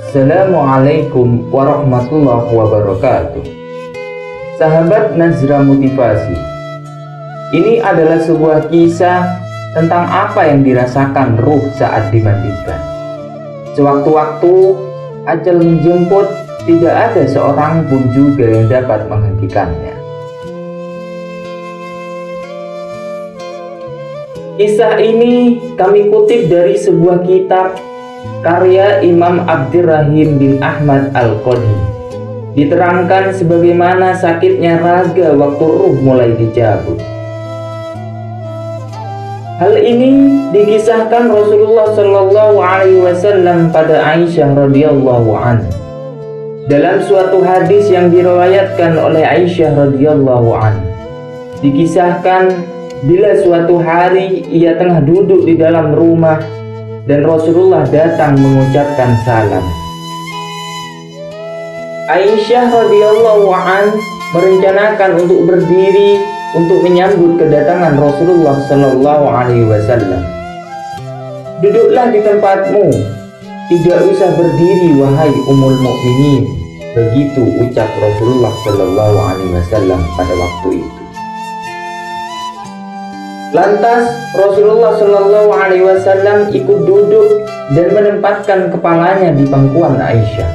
Assalamualaikum warahmatullahi wabarakatuh. Sahabat Nazra Motivasi, ini adalah sebuah kisah tentang apa yang dirasakan ruh saat dimandikan. Sewaktu-waktu ajal menjemput, tidak ada seorang pun juga yang dapat menghentikannya. Kisah ini kami kutip dari sebuah kitab karya Imam Abdirrahim bin Ahmad Al-Qadi. Diterangkan sebagaimana sakitnya raga waktu ruh mulai dicabut. Hal ini dikisahkan Rasulullah Shallallahu Alaihi Wasallam pada Aisyah radhiyallahu anha. Dalam suatu hadis yang diriwayatkan oleh Aisyah radhiyallahu anha, dikisahkan bila suatu hari ia tengah duduk di dalam rumah dan Rasulullah datang mengucapkan salam. Aisyah radhiyallahu anha merencanakan untuk berdiri untuk menyambut kedatangan Rasulullah Sallallahu Alaihi Wasallam. Duduklah di tempatmu, tidak usah berdiri wahai Ummul Mukminin. Begitu ucap Rasulullah Sallallahu Alaihi Wasallam pada waktu itu. Lantas Rasulullah Shallallahu Alaihi Wasallam ikut duduk dan menempatkan kepalanya di pangkuan Aisyah.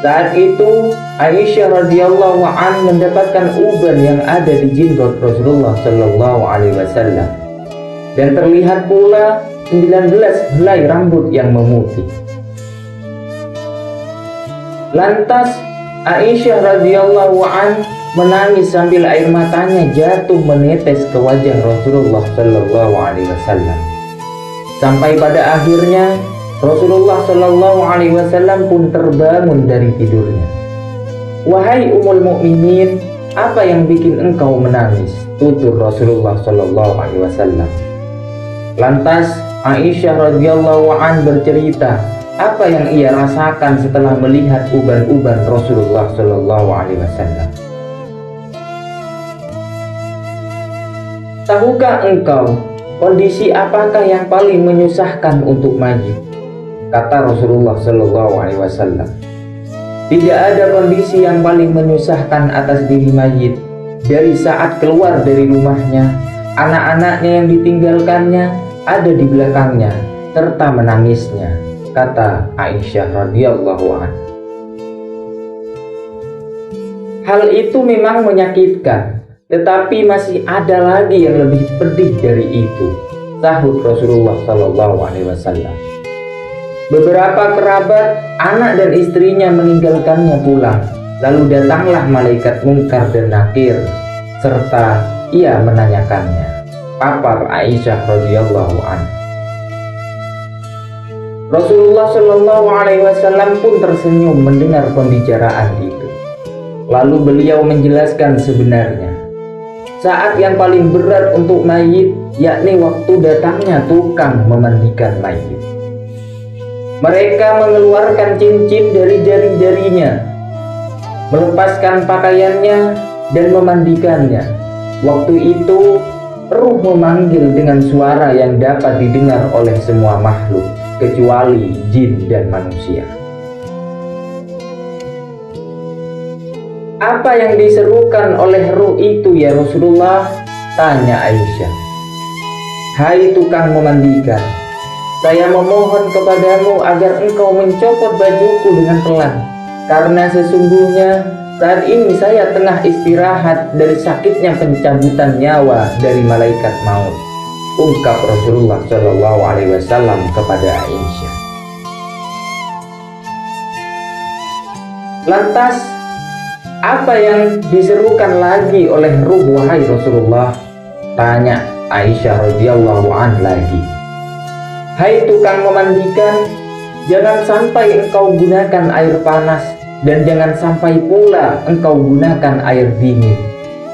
Saat itu Aisyah radhiyallahu anha mendapatkan uban yang ada di jenggot Rasulullah Shallallahu Alaihi Wasallam dan terlihat pula 19 helai rambut yang memutih. Lantas Aisyah radhiyallahu anha menangis sambil air matanya jatuh menetes ke wajah Rasulullah Shallallahu Alaihi Wasallam. Sampai pada akhirnya Rasulullah Shallallahu Alaihi Wasallam pun terbangun dari tidurnya. Wahai Ummul Mukminin, apa yang bikin engkau menangis? Tutur Rasulullah Shallallahu Alaihi Wasallam. Lantas Aisyah radhiyallahu anha bercerita apa yang ia rasakan setelah melihat uban-uban Rasulullah Shallallahu Alaihi Wasallam. Tahukah engkau kondisi apakah yang paling menyusahkan untuk mayit? Kata Rasulullah Shallallahu Alaihi Wasallam. Tidak ada kondisi yang paling menyusahkan atas diri mayit dari saat keluar dari rumahnya, anak-anaknya yang ditinggalkannya ada di belakangnya serta menangisnya. Kata Aisyah radhiyallahu anha. Hal itu memang menyakitkan. Tetapi masih ada lagi yang lebih pedih dari itu, sahut Rasulullah Sallallahu Alaihi Wasallam. Beberapa kerabat, anak dan istrinya meninggalkannya pulang. Lalu datanglah malaikat Munkar dan Nakir, serta ia menanyakannya. Papar Aisyah radhiyallahu anha. Rasulullah Sallallahu Alaihi Wasallam pun tersenyum mendengar pembicaraan itu. Lalu beliau menjelaskan sebenarnya. Saat yang paling berat untuk mayit, yakni waktu datangnya tukang memandikan mayit. Mereka mengeluarkan cincin dari jari-jarinya, melepaskan pakaiannya, dan memandikannya. Waktu itu, ruh memanggil dengan suara yang dapat didengar oleh semua makhluk, kecuali jin dan manusia. Apa yang diserukan oleh ruh itu ya Rasulullah? Tanya Aisyah. Hai tukang memandikan, saya memohon kepadamu agar engkau mencopot bajuku dengan pelan, karena sesungguhnya saat ini saya tengah istirahat dari sakitnya pencabutan nyawa dari malaikat maut. Ungkap Rasulullah Shallallahu Alaihi Wasallam kepada Aisyah. Lantas apa yang diserukan lagi oleh ruh wahai Rasulullah? Tanya Aisyah radhiyallahu anha lagi. Hai tukang memandikan, jangan sampai engkau gunakan air panas dan jangan sampai pula engkau gunakan air dingin.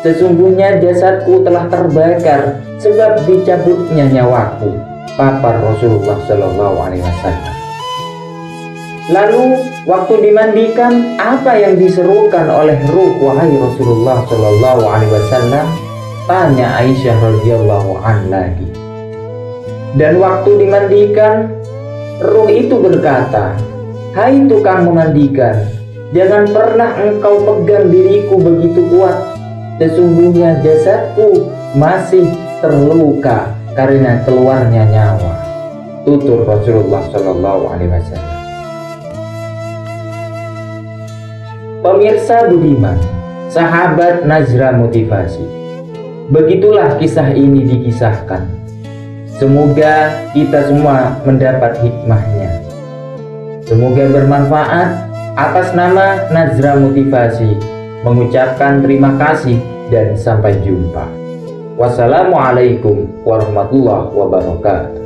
Sesungguhnya jasadku telah terbakar sebab dicabutnya nyawaku. Papar Rasulullah Shallallahu Alaihi Wasallam. Lalu waktu dimandikan, apa yang diserukan oleh ruh wahai Rasulullah Shallallahu Alaihi Wasallam? Tanya Aisyah radhiyallahu anha lagi. Dan waktu dimandikan, ruh itu berkata, Hai tukang memandikan, jangan pernah engkau pegang diriku begitu kuat. Sesungguhnya jasadku masih terluka karena keluarnya nyawa. Tutur Rasulullah Shallallahu Alaihi Wasallam. Pemirsa budiman, sahabat Najra Motivasi, begitulah kisah ini dikisahkan. Semoga kita semua mendapat hikmahnya. Semoga bermanfaat. Atas nama Najra Motivasi mengucapkan terima kasih dan sampai jumpa. Wassalamualaikum warahmatullahi wabarakatuh.